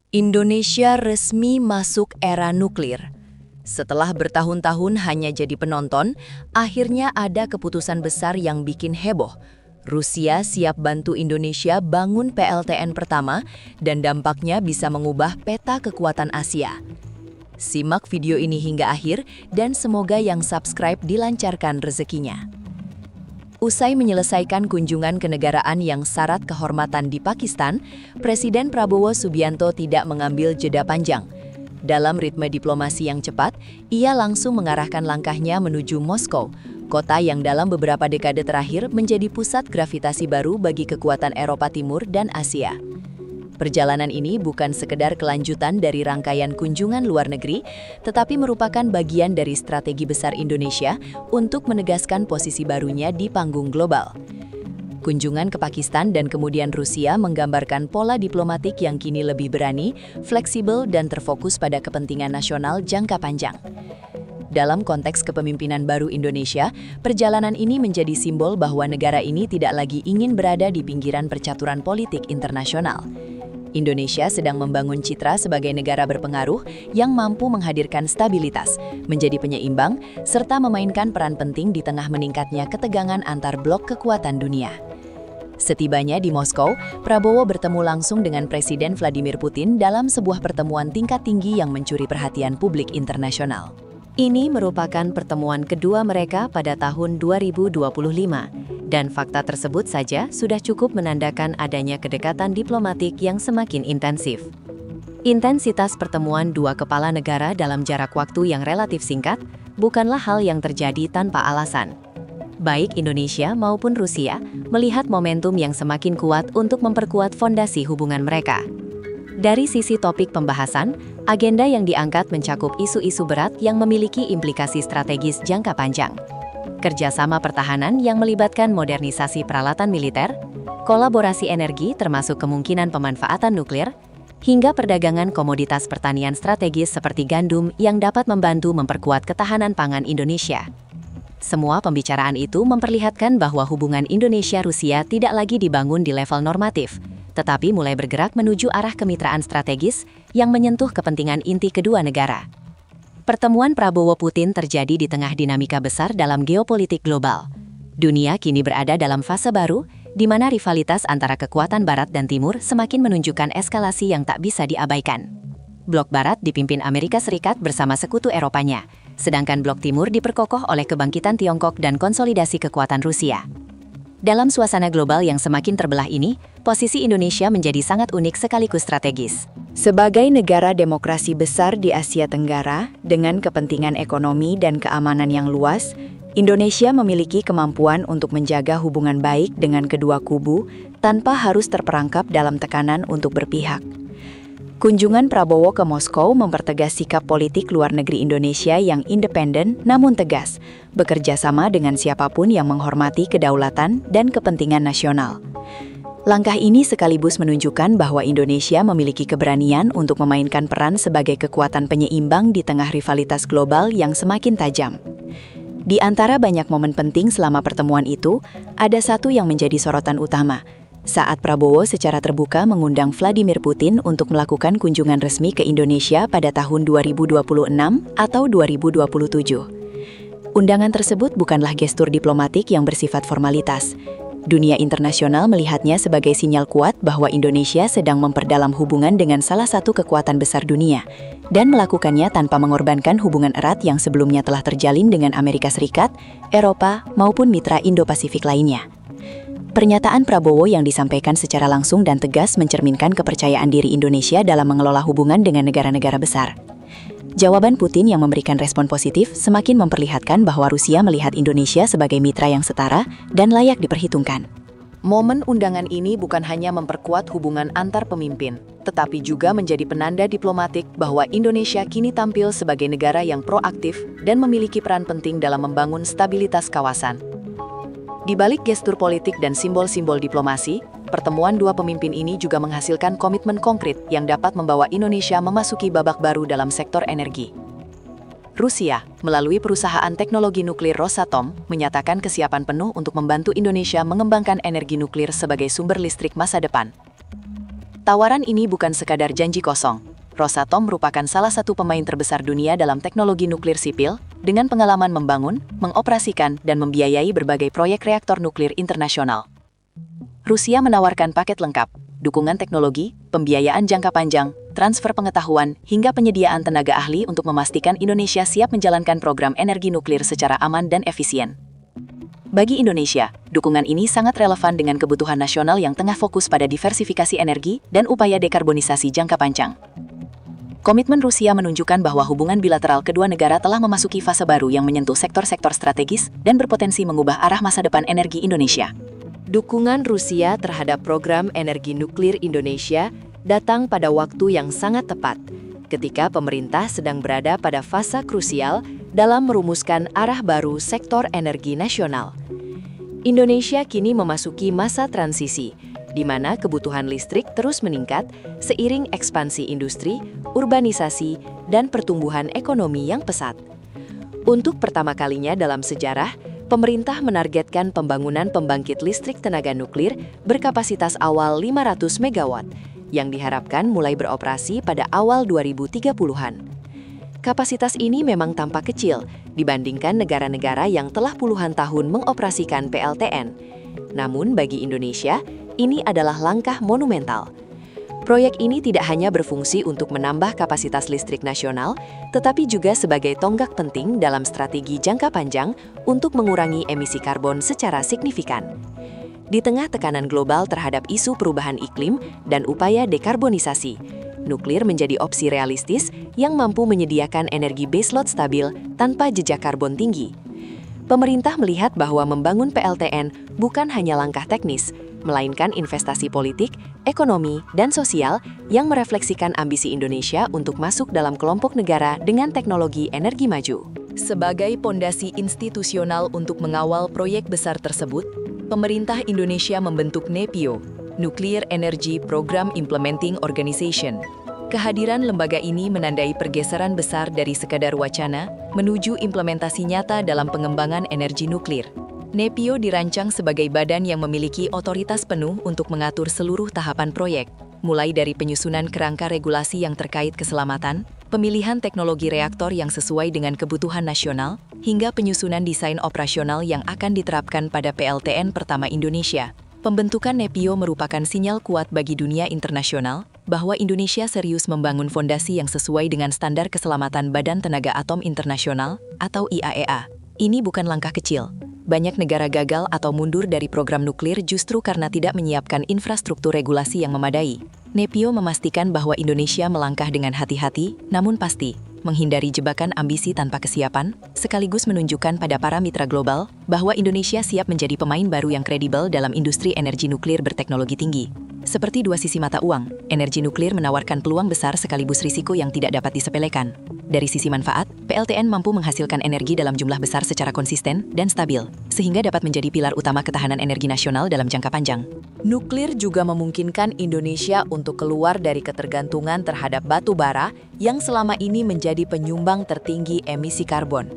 Indonesia resmi masuk era nuklir. Setelah bertahun-tahun hanya jadi penonton, akhirnya ada keputusan besar yang bikin heboh. Rusia siap bantu Indonesia bangun PLTN pertama dan dampaknya bisa mengubah peta kekuatan Asia. Simak video ini hingga akhir dan semoga yang subscribe dilancarkan rezekinya. Usai menyelesaikan kunjungan kenegaraan yang syarat kehormatan di Pakistan, Presiden Prabowo Subianto tidak mengambil jeda panjang. Dalam ritme diplomasi yang cepat, ia langsung mengarahkan langkahnya menuju Moskow, kota yang dalam beberapa dekade terakhir menjadi pusat gravitasi baru bagi kekuatan Eropa Timur dan Asia. Perjalanan ini bukan sekedar kelanjutan dari rangkaian kunjungan luar negeri, tetapi merupakan bagian dari strategi besar Indonesia untuk menegaskan posisi barunya di panggung global. Kunjungan ke Pakistan dan kemudian Rusia menggambarkan pola diplomatik yang kini lebih berani, fleksibel, dan terfokus pada kepentingan nasional jangka panjang. Dalam konteks kepemimpinan baru Indonesia, perjalanan ini menjadi simbol bahwa negara ini tidak lagi ingin berada di pinggiran percaturan politik internasional. Indonesia sedang membangun citra sebagai negara berpengaruh yang mampu menghadirkan stabilitas, menjadi penyeimbang, serta memainkan peran penting di tengah meningkatnya ketegangan antar blok kekuatan dunia. Setibanya di Moskow, Prabowo bertemu langsung dengan Presiden Vladimir Putin dalam sebuah pertemuan tingkat tinggi yang mencuri perhatian publik internasional. Ini merupakan pertemuan kedua mereka pada tahun 2025, dan fakta tersebut saja sudah cukup menandakan adanya kedekatan diplomatik yang semakin intensif. Intensitas pertemuan dua kepala negara dalam jarak waktu yang relatif singkat bukanlah hal yang terjadi tanpa alasan. Baik Indonesia maupun Rusia melihat momentum yang semakin kuat untuk memperkuat fondasi hubungan mereka. Dari sisi topik pembahasan, agenda yang diangkat mencakup isu-isu berat yang memiliki implikasi strategis jangka panjang. Kerjasama pertahanan yang melibatkan modernisasi peralatan militer, kolaborasi energi termasuk kemungkinan pemanfaatan nuklir, hingga perdagangan komoditas pertanian strategis seperti gandum yang dapat membantu memperkuat ketahanan pangan Indonesia. Semua pembicaraan itu memperlihatkan bahwa hubungan Indonesia-Rusia tidak lagi dibangun di level normatif, tetapi mulai bergerak menuju arah kemitraan strategis yang menyentuh kepentingan inti kedua negara. Pertemuan Prabowo-Putin terjadi di tengah dinamika besar dalam geopolitik global. Dunia kini berada dalam fase baru, di mana rivalitas antara kekuatan Barat dan Timur semakin menunjukkan eskalasi yang tak bisa diabaikan. Blok Barat dipimpin Amerika Serikat bersama sekutu Eropanya, sedangkan Blok Timur diperkokoh oleh kebangkitan Tiongkok dan konsolidasi kekuatan Rusia. Dalam suasana global yang semakin terbelah ini, posisi Indonesia menjadi sangat unik sekaligus strategis. Sebagai negara demokrasi besar di Asia Tenggara, dengan kepentingan ekonomi dan keamanan yang luas, Indonesia memiliki kemampuan untuk menjaga hubungan baik dengan kedua kubu tanpa harus terperangkap dalam tekanan untuk berpihak. Kunjungan Prabowo ke Moskow mempertegas sikap politik luar negeri Indonesia yang independen namun tegas, bekerja sama dengan siapapun yang menghormati kedaulatan dan kepentingan nasional. Langkah ini sekaligus menunjukkan bahwa Indonesia memiliki keberanian untuk memainkan peran sebagai kekuatan penyeimbang di tengah rivalitas global yang semakin tajam. Di antara banyak momen penting selama pertemuan itu, ada satu yang menjadi sorotan utama, saat Prabowo secara terbuka mengundang Vladimir Putin untuk melakukan kunjungan resmi ke Indonesia pada tahun 2026 atau 2027. Undangan tersebut bukanlah gestur diplomatik yang bersifat formalitas. Dunia internasional melihatnya sebagai sinyal kuat bahwa Indonesia sedang memperdalam hubungan dengan salah satu kekuatan besar dunia, dan melakukannya tanpa mengorbankan hubungan erat yang sebelumnya telah terjalin dengan Amerika Serikat, Eropa, maupun mitra Indo-Pasifik lainnya. Pernyataan Prabowo yang disampaikan secara langsung dan tegas mencerminkan kepercayaan diri Indonesia dalam mengelola hubungan dengan negara-negara besar. Jawaban Putin yang memberikan respon positif semakin memperlihatkan bahwa Rusia melihat Indonesia sebagai mitra yang setara dan layak diperhitungkan. Momen undangan ini bukan hanya memperkuat hubungan antar pemimpin, tetapi juga menjadi penanda diplomatik bahwa Indonesia kini tampil sebagai negara yang proaktif dan memiliki peran penting dalam membangun stabilitas kawasan. Di balik gestur politik dan simbol-simbol diplomasi, pertemuan dua pemimpin ini juga menghasilkan komitmen konkret yang dapat membawa Indonesia memasuki babak baru dalam sektor energi. Rusia, melalui perusahaan teknologi nuklir Rosatom, menyatakan kesiapan penuh untuk membantu Indonesia mengembangkan energi nuklir sebagai sumber listrik masa depan. Tawaran ini bukan sekadar janji kosong. Rosatom merupakan salah satu pemain terbesar dunia dalam teknologi nuklir sipil, dengan pengalaman membangun, mengoperasikan, dan membiayai berbagai proyek reaktor nuklir internasional. Rusia menawarkan paket lengkap, dukungan teknologi, pembiayaan jangka panjang, transfer pengetahuan, hingga penyediaan tenaga ahli untuk memastikan Indonesia siap menjalankan program energi nuklir secara aman dan efisien. Bagi Indonesia, dukungan ini sangat relevan dengan kebutuhan nasional yang tengah fokus pada diversifikasi energi dan upaya dekarbonisasi jangka panjang. Komitmen Rusia menunjukkan bahwa hubungan bilateral kedua negara telah memasuki fase baru yang menyentuh sektor-sektor strategis dan berpotensi mengubah arah masa depan energi Indonesia. Dukungan Rusia terhadap program energi nuklir Indonesia datang pada waktu yang sangat tepat, ketika pemerintah sedang berada pada fase krusial dalam merumuskan arah baru sektor energi nasional. Indonesia kini memasuki masa transisi, di mana kebutuhan listrik terus meningkat seiring ekspansi industri, urbanisasi, dan pertumbuhan ekonomi yang pesat. Untuk pertama kalinya dalam sejarah, pemerintah menargetkan pembangunan pembangkit listrik tenaga nuklir berkapasitas awal 500 MW, yang diharapkan mulai beroperasi pada awal 2030-an. Kapasitas ini memang tampak kecil dibandingkan negara-negara yang telah puluhan tahun mengoperasikan PLTN. Namun bagi Indonesia, ini adalah langkah monumental. Proyek ini tidak hanya berfungsi untuk menambah kapasitas listrik nasional, tetapi juga sebagai tonggak penting dalam strategi jangka panjang untuk mengurangi emisi karbon secara signifikan. Di tengah tekanan global terhadap isu perubahan iklim dan upaya dekarbonisasi, nuklir menjadi opsi realistis yang mampu menyediakan energi baseload stabil tanpa jejak karbon tinggi. Pemerintah melihat bahwa membangun PLTN bukan hanya langkah teknis, melainkan investasi politik, ekonomi, dan sosial yang merefleksikan ambisi Indonesia untuk masuk dalam kelompok negara dengan teknologi energi maju. Sebagai pondasi institusional untuk mengawal proyek besar tersebut, pemerintah Indonesia membentuk NEPIO, Nuclear Energy Program Implementing Organization. Kehadiran lembaga ini menandai pergeseran besar dari sekadar wacana menuju implementasi nyata dalam pengembangan energi nuklir. NEPIO dirancang sebagai badan yang memiliki otoritas penuh untuk mengatur seluruh tahapan proyek, mulai dari penyusunan kerangka regulasi yang terkait keselamatan, pemilihan teknologi reaktor yang sesuai dengan kebutuhan nasional, hingga penyusunan desain operasional yang akan diterapkan pada PLTN pertama Indonesia. Pembentukan NEPIO merupakan sinyal kuat bagi dunia internasional bahwa Indonesia serius membangun fondasi yang sesuai dengan standar keselamatan Badan Tenaga Atom Internasional atau IAEA. Ini bukan langkah kecil. Banyak negara gagal atau mundur dari program nuklir justru karena tidak menyiapkan infrastruktur regulasi yang memadai. NEPIO memastikan bahwa Indonesia melangkah dengan hati-hati, namun pasti, menghindari jebakan ambisi tanpa kesiapan, sekaligus menunjukkan pada para mitra global bahwa Indonesia siap menjadi pemain baru yang kredibel dalam industri energi nuklir berteknologi tinggi. Seperti dua sisi mata uang, energi nuklir menawarkan peluang besar sekaligus risiko yang tidak dapat disepelekan. Dari sisi manfaat, PLTN mampu menghasilkan energi dalam jumlah besar secara konsisten dan stabil, sehingga dapat menjadi pilar utama ketahanan energi nasional dalam jangka panjang. Nuklir juga memungkinkan Indonesia untuk keluar dari ketergantungan terhadap batu bara yang selama ini menjadi penyumbang tertinggi emisi karbon.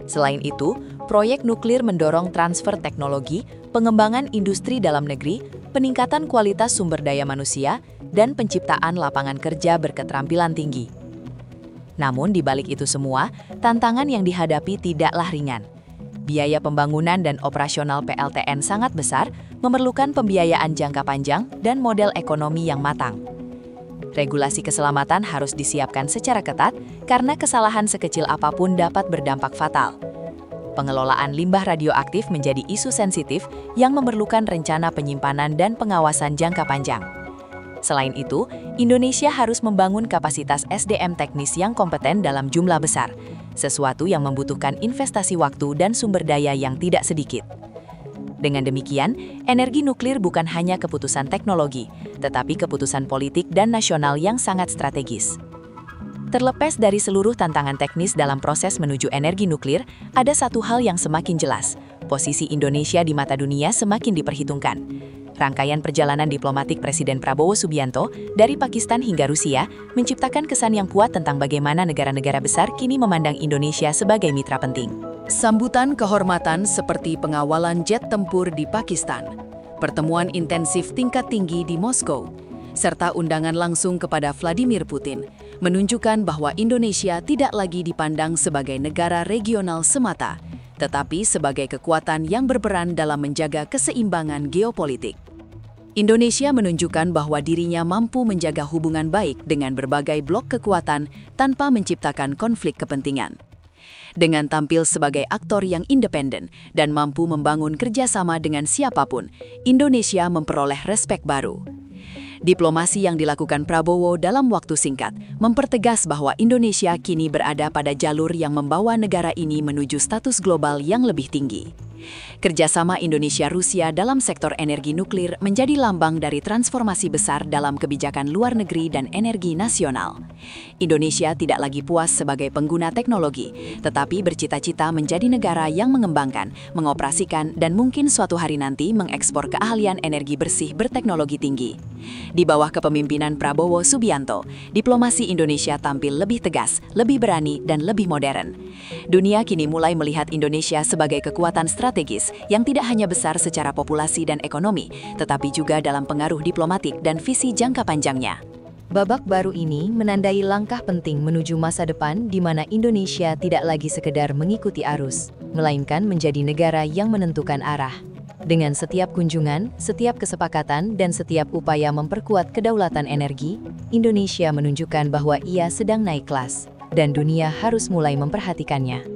Selain itu, proyek nuklir mendorong transfer teknologi, pengembangan industri dalam negeri, peningkatan kualitas sumber daya manusia, dan penciptaan lapangan kerja berketerampilan tinggi. Namun di balik itu semua, tantangan yang dihadapi tidaklah ringan. Biaya pembangunan dan operasional PLTN sangat besar, memerlukan pembiayaan jangka panjang dan model ekonomi yang matang. Regulasi keselamatan harus disiapkan secara ketat karena kesalahan sekecil apapun dapat berdampak fatal. Pengelolaan limbah radioaktif menjadi isu sensitif yang memerlukan rencana penyimpanan dan pengawasan jangka panjang. Selain itu, Indonesia harus membangun kapasitas SDM teknis yang kompeten dalam jumlah besar, sesuatu yang membutuhkan investasi waktu dan sumber daya yang tidak sedikit. Dengan demikian, energi nuklir bukan hanya keputusan teknologi, tetapi keputusan politik dan nasional yang sangat strategis. Terlepas dari seluruh tantangan teknis dalam proses menuju energi nuklir, ada satu hal yang semakin jelas: posisi Indonesia di mata dunia semakin diperhitungkan. Rangkaian perjalanan diplomatik Presiden Prabowo Subianto dari Pakistan hingga Rusia menciptakan kesan yang kuat tentang bagaimana negara-negara besar kini memandang Indonesia sebagai mitra penting. Sambutan kehormatan seperti pengawalan jet tempur di Pakistan, pertemuan intensif tingkat tinggi di Moskow, serta undangan langsung kepada Vladimir Putin, menunjukkan bahwa Indonesia tidak lagi dipandang sebagai negara regional semata, tetapi sebagai kekuatan yang berperan dalam menjaga keseimbangan geopolitik. Indonesia menunjukkan bahwa dirinya mampu menjaga hubungan baik dengan berbagai blok kekuatan tanpa menciptakan konflik kepentingan. Dengan tampil sebagai aktor yang independen dan mampu membangun kerjasama dengan siapapun, Indonesia memperoleh respek baru. Diplomasi yang dilakukan Prabowo dalam waktu singkat mempertegas bahwa Indonesia kini berada pada jalur yang membawa negara ini menuju status global yang lebih tinggi. Kerjasama Indonesia-Rusia dalam sektor energi nuklir menjadi lambang dari transformasi besar dalam kebijakan luar negeri dan energi nasional. Indonesia tidak lagi puas sebagai pengguna teknologi, tetapi bercita-cita menjadi negara yang mengembangkan, mengoperasikan, dan mungkin suatu hari nanti mengekspor keahlian energi bersih berteknologi tinggi. Di bawah kepemimpinan Prabowo Subianto, diplomasi Indonesia tampil lebih tegas, lebih berani, dan lebih modern. Dunia kini mulai melihat Indonesia sebagai kekuatan strategis yang tidak hanya besar secara populasi dan ekonomi, tetapi juga dalam pengaruh diplomatik dan visi jangka panjangnya. Babak baru ini menandai langkah penting menuju masa depan di mana Indonesia tidak lagi sekedar mengikuti arus, melainkan menjadi negara yang menentukan arah. Dengan setiap kunjungan, setiap kesepakatan, dan setiap upaya memperkuat kedaulatan energi, Indonesia menunjukkan bahwa ia sedang naik kelas, dan dunia harus mulai memperhatikannya.